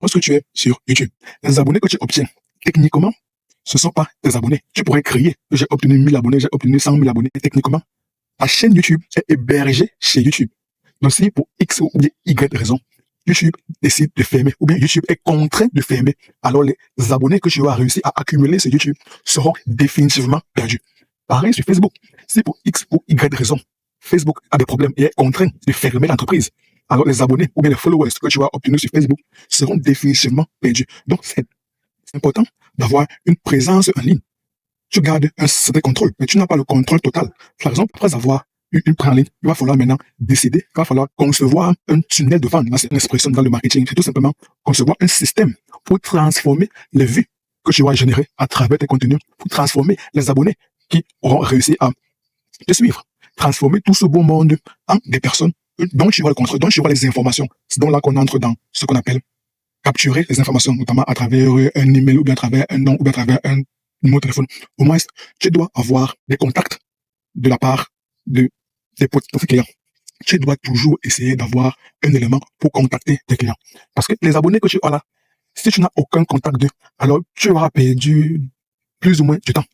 lorsque tu es sur YouTube, les abonnés que tu obtiens, techniquement, ce ne sont pas tes abonnés. Tu pourrais crier que j'ai obtenu 1000 abonnés, j'ai obtenu 100 000 abonnés. Et techniquement, ta chaîne YouTube est hébergée chez YouTube. Donc si pour X ou bien Y raison, YouTube décide de fermer, ou bien YouTube est contraint de fermer, alors les abonnés que tu as réussi à accumuler sur YouTube seront définitivement perdus. Pareil sur Facebook. Si pour X ou Y raison, Facebook a des problèmes et est contraint de fermer l'entreprise, alors les abonnés ou bien les followers que tu as obtenus sur Facebook seront définitivement perdus. Donc c'est important d'avoir une présence en ligne. Tu gardes un certain contrôle, mais tu n'as pas le contrôle total. Par exemple, après avoir eu une pré en ligne, il va falloir maintenant décider, il va falloir concevoir un tunnel de vente. Là, c'est une expression dans le marketing. C'est tout simplement concevoir un système pour transformer les vues que tu vas générer à travers tes contenus, pour transformer les abonnés qui auront réussi à te suivre. Transformer tout ce beau monde en des personnes dont tu vois le contrôle, dont tu vois les informations. C'est donc là qu'on entre dans ce qu'on appelle capturer les informations, notamment à travers un email ou bien à travers un nom ou bien à travers un numéro de téléphone. Au moins, tu dois avoir des contacts de la part de tes potentiels clients. Tu dois toujours essayer d'avoir un élément pour contacter tes clients. Parce que les abonnés que tu as là, si tu n'as aucun contact d'eux, alors tu auras perdu plus ou moins du temps.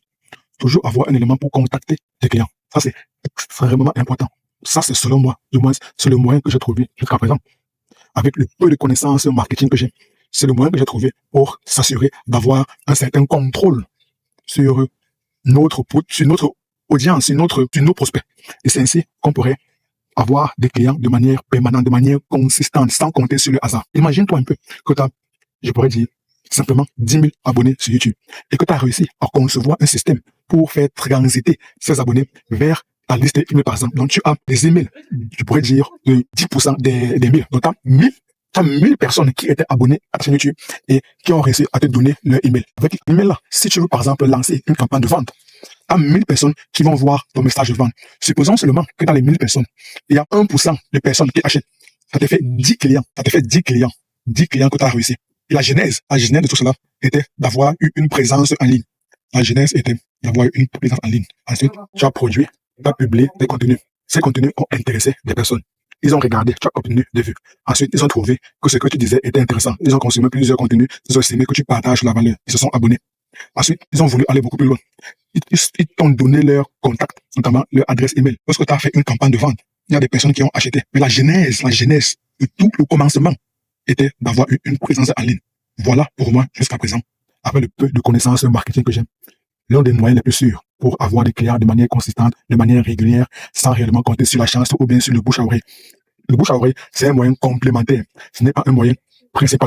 Toujours avoir un élément pour contacter tes clients. Ça, c'est extrêmement important. Ça, c'est selon moi, du moins, c'est le moyen que j'ai trouvé jusqu'à présent. Avec le peu de connaissances marketing que j'ai, c'est le moyen que j'ai trouvé pour s'assurer d'avoir un certain contrôle sur notre audience, sur nos prospects. Et c'est ainsi qu'on pourrait avoir des clients de manière permanente, de manière consistante, sans compter sur le hasard. Imagine-toi un peu que tu as, je pourrais dire, simplement 10 000 abonnés sur YouTube et que tu as réussi à concevoir un système pour faire transiter ces abonnés vers ta liste email, par exemple. Donc, tu as des emails, je pourrais dire, de 10% des mails. Donc, tu as 1000 personnes qui étaient abonnées à ta chaîne YouTube et qui ont réussi à te donner leur email. Avec l'email là, si tu veux, par exemple, lancer une campagne de vente, tu as 1000 personnes qui vont voir ton message de vente. Supposons seulement que dans les 1000 personnes, il y a 1% de personnes qui achètent. Ça te fait 10 clients. Ça te fait 10 clients. 10 clients que tu as réussi. Et la genèse de tout cela était d'avoir eu une présence en ligne. La genèse était d'avoir eu une présence en ligne. Ensuite, tu as produit, tu as publié des contenus. Ces contenus ont intéressé des personnes. Ils ont regardé, tu as obtenu des vues. Ensuite, ils ont trouvé que ce que tu disais était intéressant. Ils ont consommé plusieurs contenus. Ils ont estimé que tu partages la valeur. Ils se sont abonnés. Ensuite, ils ont voulu aller beaucoup plus loin. Ils t'ont donné leur contact, notamment leur adresse email. Lorsque tu as fait une campagne de vente, il y a des personnes qui ont acheté. Mais la genèse de tout le commencement était d'avoir une présence en ligne. Voilà pour moi, jusqu'à présent, avec le peu de connaissances marketing que j'ai, l'un des moyens les plus sûrs pour avoir des clients de manière consistante, de manière régulière, sans réellement compter sur la chance ou bien sur le bouche à oreille. Le bouche à oreille, c'est un moyen complémentaire. Ce n'est pas un moyen principal.